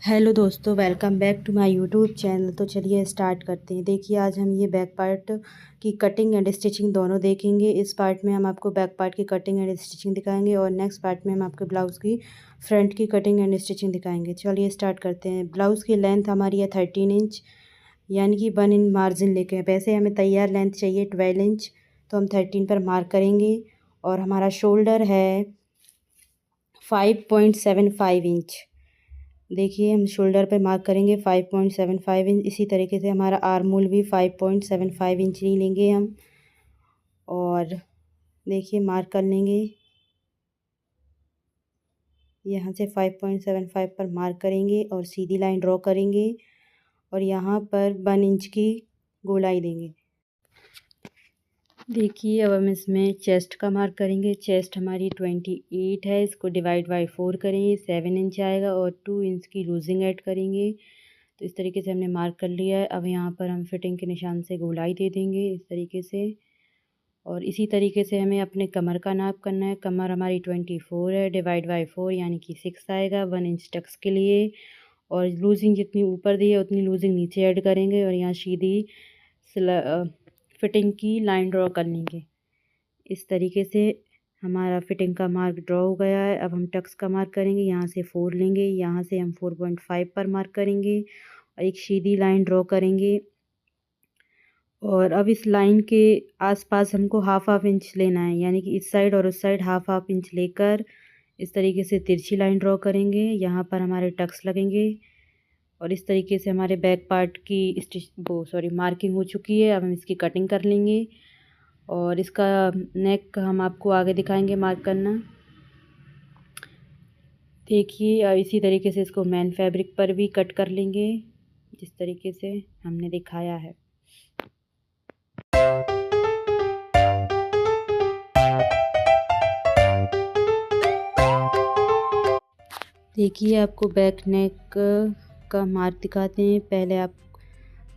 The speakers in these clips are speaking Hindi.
हेलो दोस्तों, welcome back to my YouTube channel. तो चलिए स्टार्ट करते हैं। देखिए, आज हम ये बैक पार्ट की कटिंग एंड स्टिचिंग दोनों देखेंगे। इस पार्ट में हम आपको बैक पार्ट की कटिंग एंड स्टिचिंग दिखाएंगे और नेक्स्ट पार्ट में हम आपके ब्लाउज़ की फ्रंट की कटिंग एंड स्टिचिंग दिखाएंगे। चलिए स्टार्ट करते हैं। ब्लाउज़ की लेंथ हमारी है 13 इंच, यानी कि 1 इंच मार्जिन लेके हैं। वैसे हमें तैयार लेंथ चाहिए 12 इंच, तो हम 13 पर मार्क करेंगे। और हमारा शोल्डर है 5.75 इंच। देखिए, हम शोल्डर पे मार्क करेंगे 5.75 इंच। इसी तरीके से हमारा आर्म होल भी 5.75 इंच ही लेंगे हम। और देखिए, मार्क कर लेंगे यहाँ से 5.75 पर मार्क करेंगे और सीधी लाइन ड्रॉ करेंगे और यहाँ पर 1 इंच की गोलाई देंगे। देखिए, अब हम इसमें चेस्ट का मार्क करेंगे। चेस्ट हमारी 28 है, इसको डिवाइड बाई 4 करेंगे, 7 इंच आएगा और 2 इंच की लूजिंग ऐड करेंगे। तो इस तरीके से हमने मार्क कर लिया है। अब यहाँ पर हम फिटिंग के निशान से गोलाई दे देंगे इस तरीके से। और इसी तरीके से हमें अपने कमर का नाप करना है। कमर हमारी 24 है, डिवाइड बाई 4 यानी कि 6 आएगा 1 इंच टक्स के लिए। और लूजिंग जितनी ऊपर दी है उतनी लूजिंग नीचे ऐड करेंगे और यहाँ सीधी फिटिंग की लाइन ड्रॉ कर लेंगे। इस तरीके से हमारा फिटिंग का मार्क ड्रॉ हो गया है। अब हम टक्स का मार्क करेंगे। यहाँ से 4 लेंगे, यहाँ से हम 4.5 पर मार्क करेंगे और एक सीधी लाइन ड्रॉ करेंगे। और अब इस लाइन के आसपास हमको हाफ इंच लेना है, यानी कि इस साइड और उस साइड हाफ इंच लेकर इस तरीके से तिरछी लाइन ड्रॉ करेंगे। यहाँ पर हमारे टक्स लगेंगे और इस तरीके से हमारे बैक पार्ट की मार्किंग हो चुकी है। अब हम इसकी कटिंग कर लेंगे और इसका नेक हम आपको आगे दिखाएंगे मार्क करना। देखिए, इसी तरीके से इसको मेन फैब्रिक पर भी कट कर लेंगे जिस तरीके से हमने दिखाया है। देखिए, आपको बैक नेक का मार्क दिखाते हैं। पहले आप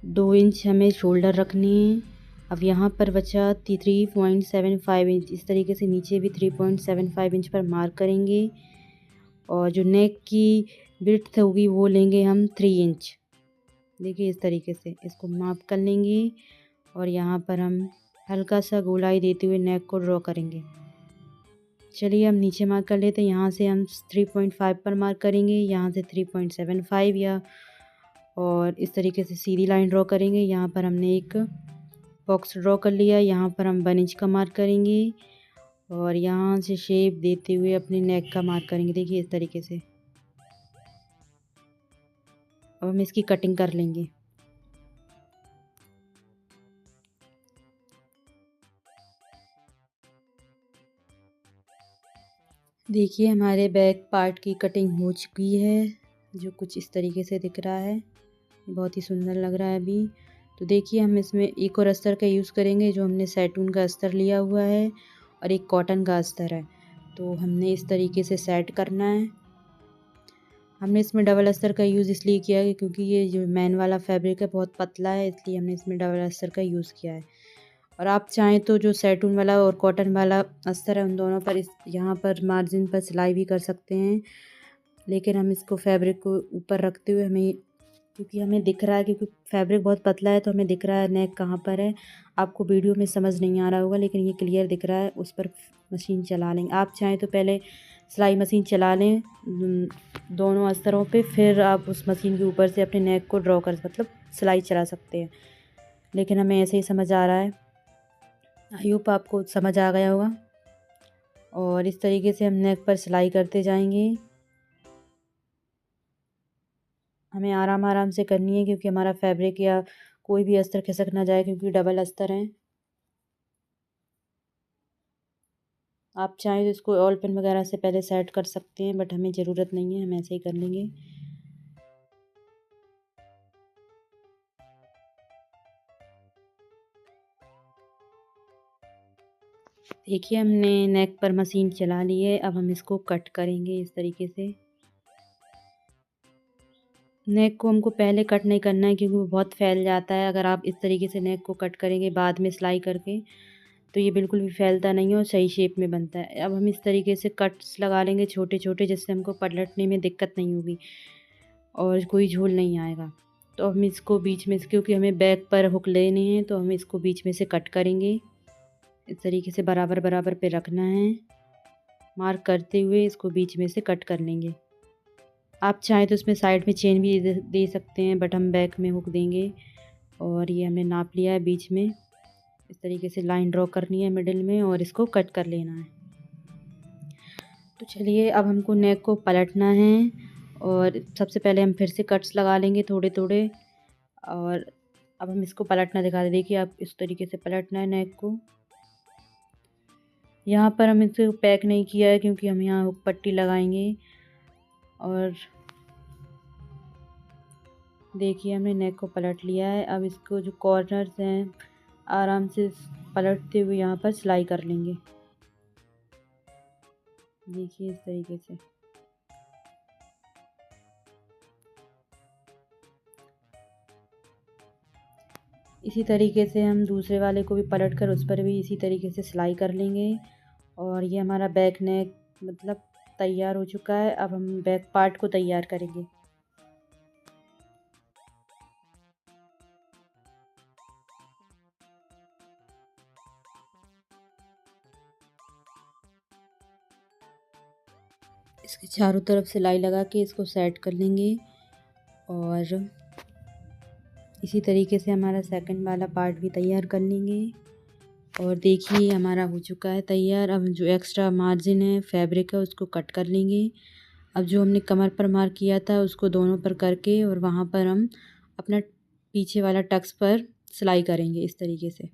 2 इंच हमें शोल्डर रखनी है। अब यहाँ पर बचा 3.75 इंच। इस तरीके से नीचे भी 3.75 इंच पर मार्क करेंगे और जो नेक की विड्थ होगी वो लेंगे हम 3 इंच। देखिए, इस तरीके से इसको माप कर लेंगे और यहाँ पर हम हल्का सा गोलाई देते हुए नेक को ड्रॉ करेंगे। चलिए, हम नीचे मार्क कर लेते हैं। यहाँ से हम 3.5 पर मार्क करेंगे, यहाँ से 3.75 या और इस तरीके से सीधी लाइन ड्रॉ करेंगे। यहाँ पर हमने एक बॉक्स ड्रॉ कर लिया। यहाँ पर हम 1 इंच का मार्क करेंगे और यहाँ से शेप देते हुए अपने नेक का मार्क करेंगे। देखिए, इस तरीके से अब हम इसकी कटिंग कर लेंगे। देखिए, हमारे बैक पार्ट की कटिंग हो चुकी है, जो कुछ इस तरीके से दिख रहा है। बहुत ही सुंदर लग रहा है अभी। तो देखिए, हम इसमें एक और अस्तर का यूज़ करेंगे। जो हमने सैटून का अस्तर लिया हुआ है और एक कॉटन का अस्तर है, तो हमने इस तरीके से सेट करना है। हमने इसमें डबल अस्तर का यूज़ इसलिए किया है क्योंकि ये जो मैन वाला फैब्रिक है बहुत पतला है, इसलिए हमने इसमें डबल अस्तर का यूज़ किया है। और आप चाहें तो जो सैटून वाला और कॉटन वाला अस्तर है उन दोनों पर यहाँ पर मार्जिन पर सिलाई भी कर सकते हैं, लेकिन हम इसको फैब्रिक को ऊपर रखते हुए हमें, क्योंकि हमें दिख रहा है, क्योंकि फैब्रिक बहुत पतला है तो हमें दिख रहा है नेक कहाँ पर है। आपको वीडियो में समझ नहीं आ रहा होगा, लेकिन ये क्लियर दिख रहा है। उस पर मशीन चला लेंगे। आप चाहें तो पहले सिलाई मशीन चला लें दोनों अस्तरों पे, फिर आप उस मशीन के ऊपर से अपने नेक को ड्रॉ कर मतलब सिलाई चला सकते हैं, लेकिन हमें ऐसे ही समझ आ रहा है। आई होप आपको समझ आ गया होगा। और इस तरीके से हम नेक पर सिलाई करते जाएंगे। हमें आराम आराम से करनी है क्योंकि हमारा फैब्रिक या कोई भी अस्तर खिसक ना जाए, क्योंकि डबल अस्तर हैं। आप चाहें तो इसको ऑल पिन वगैरह से पहले सेट कर सकते हैं, बट हमें ज़रूरत नहीं है, हम ऐसे ही कर लेंगे। देखिए, हमने नेक पर मशीन चला ली है। अब हम इसको कट करेंगे इस तरीके से। नेक को हमको पहले कट नहीं करना है क्योंकि वो बहुत फैल जाता है। अगर आप इस तरीके से नेक को कट करेंगे बाद में सिलाई करके, तो ये बिल्कुल भी फैलता नहीं है और सही शेप में बनता है। अब हम इस तरीके से कट्स लगा लेंगे छोटे छोटे, जिससे हमको पलटने में दिक्कत नहीं होगी। और कोई झोल नहीं आएगा। तो हम इसको बीच में से, क्योंकि हमें बैक पर हुक लेने हैं, तो हम इसको बीच में से कट करेंगे। इस तरीके से बराबर बराबर पे रखना है, मार्क करते हुए इसको बीच में से कट कर लेंगे। आप चाहें तो इसमें साइड में चेन भी दे सकते हैं, बट हम बैक में हुक देंगे। और ये हमने नाप लिया है बीच में। इस तरीके से लाइन ड्रॉ करनी है मिडिल में और इसको कट कर लेना है। तो चलिए अब हमको नेक को पलटना है और सबसे पहले हम फिर से कट्स लगा लेंगे थोड़े थोड़े। और अब हम इसको पलटना दिखा दें। देखिए आप इस तरीके से पलटना है नेक को। यहाँ पर हम इसे पैक नहीं किया है क्योंकि हम यहाँ हुक पट्टी लगाएंगे। और देखिए हमने नेक को पलट लिया है। अब इसको जो कॉर्नर्स हैं आराम से पलटते हुए यहाँ पर सिलाई कर लेंगे। देखिए इस तरीके से। इसी तरीके से हम दूसरे वाले को भी पलट कर उस पर भी इसी तरीके से सिलाई कर लेंगे। और ये हमारा बैक नेक मतलब तैयार हो चुका है। अब हम बैक पार्ट को तैयार करेंगे। इसके चारों तरफ सिलाई लगा के इसको सेट कर लेंगे। और इसी तरीके से हमारा सेकंड वाला पार्ट भी तैयार कर लेंगे। और देखिए हमारा हो चुका है तैयार। अब जो एक्स्ट्रा मार्जिन है फैब्रिक है उसको कट कर लेंगे। अब जो हमने कमर पर मार्क किया था उसको दोनों पर करके और वहाँ पर हम अपना पीछे वाला टक्स पर सिलाई करेंगे इस तरीके से।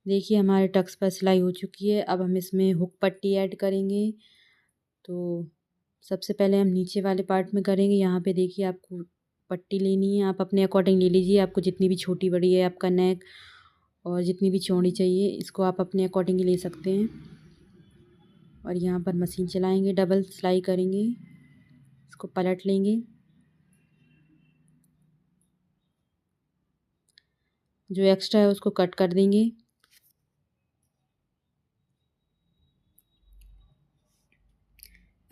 देखिए हमारे टक्स पर सिलाई हो चुकी है। अब हम इसमें हुक पट्टी ऐड करेंगे। तो सबसे पहले हम नीचे वाले पार्ट में करेंगे। यहाँ पे देखिए आपको पट्टी लेनी है, आप अपने अकॉर्डिंग ले लीजिए। आपको जितनी भी छोटी बड़ी है आपका नेक और जितनी भी चौड़ी चाहिए इसको आप अपने अकॉर्डिंग ले सकते हैं। और यहाँ पर मशीन चलाएंगे, डबल सिलाई करेंगे, इसको पलट लेंगे। जो एक्स्ट्रा है उसको कट कर देंगे।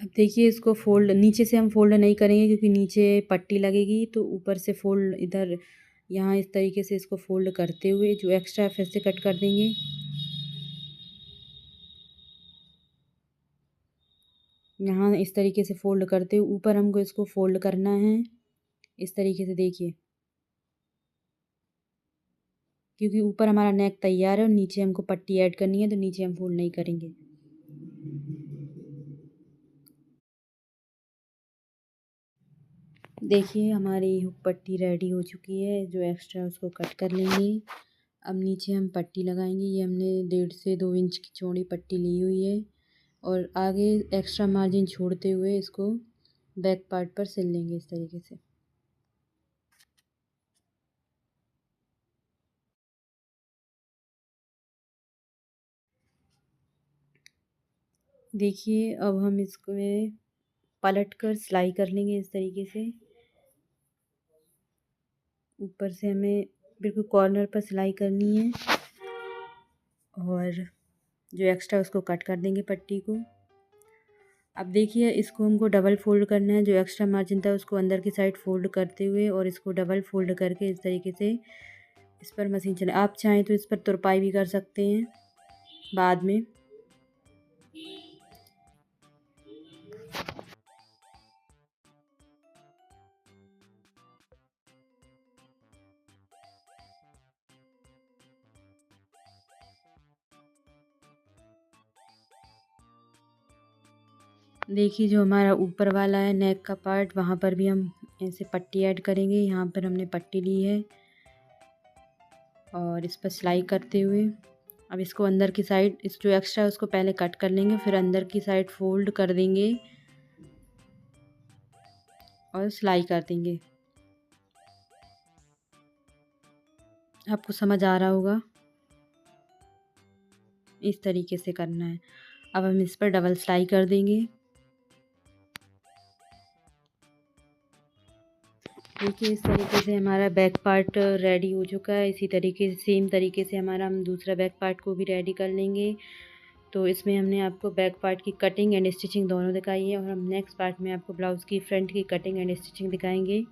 अब देखिए इसको फोल्ड नीचे से हम फोल्ड नहीं करेंगे क्योंकि नीचे पट्टी लगेगी। तो ऊपर से फोल्ड इधर यहाँ इस तरीके से इसको फोल्ड करते हुए जो एक्स्ट्रा है फिर से कट कर देंगे। यहाँ इस तरीके से फोल्ड करते हुए ऊपर हमको इसको फोल्ड करना है इस तरीके से। देखिए क्योंकि ऊपर हमारा नेक तैयार है और नीचे हमको पट्टी ऐड करनी है तो नीचे हम फोल्ड नहीं करेंगे। देखिए हमारी हुक पट्टी रेडी हो चुकी है। जो एक्स्ट्रा है उसको कट कर लेंगे। अब नीचे हम पट्टी लगाएंगे। ये हमने 1.5 से 2 इंच की चौड़ी पट्टी ली हुई है। और आगे एक्स्ट्रा मार्जिन छोड़ते हुए इसको बैक पार्ट पर सिल लेंगे इस तरीके से। देखिए अब हम इसको पलट कर सिलाई कर लेंगे इस तरीके से। ऊपर से हमें बिल्कुल कॉर्नर पर सिलाई करनी है और जो एक्स्ट्रा उसको कट कर देंगे पट्टी को। अब देखिए इसको हमको डबल फोल्ड करना है। जो एक्स्ट्रा मार्जिन था उसको अंदर की साइड फोल्ड करते हुए और इसको डबल फोल्ड करके इस तरीके से इस पर मशीन चला। आप चाहें तो इस पर तुरपाई भी कर सकते हैं बाद में। देखिए जो हमारा ऊपर वाला है नेक का पार्ट वहाँ पर भी हम ऐसे पट्टी ऐड करेंगे। यहाँ पर हमने पट्टी ली है और इस पर सिलाई करते हुए अब इसको अंदर की साइड इस जो एक्स्ट्रा है उसको पहले कट कर लेंगे, फिर अंदर की साइड फोल्ड कर देंगे और सिलाई कर देंगे। आपको समझ आ रहा होगा, इस तरीके से करना है। अब हम इस पर डबल सिलाई कर देंगे। देखिए इस तरीके से हमारा बैक पार्ट रेडी हो चुका है। इसी तरीके से सेम तरीके से हमारा हम दूसरा बैक पार्ट को भी रेडी कर लेंगे। तो इसमें हमने आपको बैक पार्ट की कटिंग एंड स्टिचिंग दोनों दिखाई है और हम नेक्स्ट पार्ट में आपको ब्लाउज़ की फ्रंट की कटिंग एंड स्टिचिंग दिखाएंगे।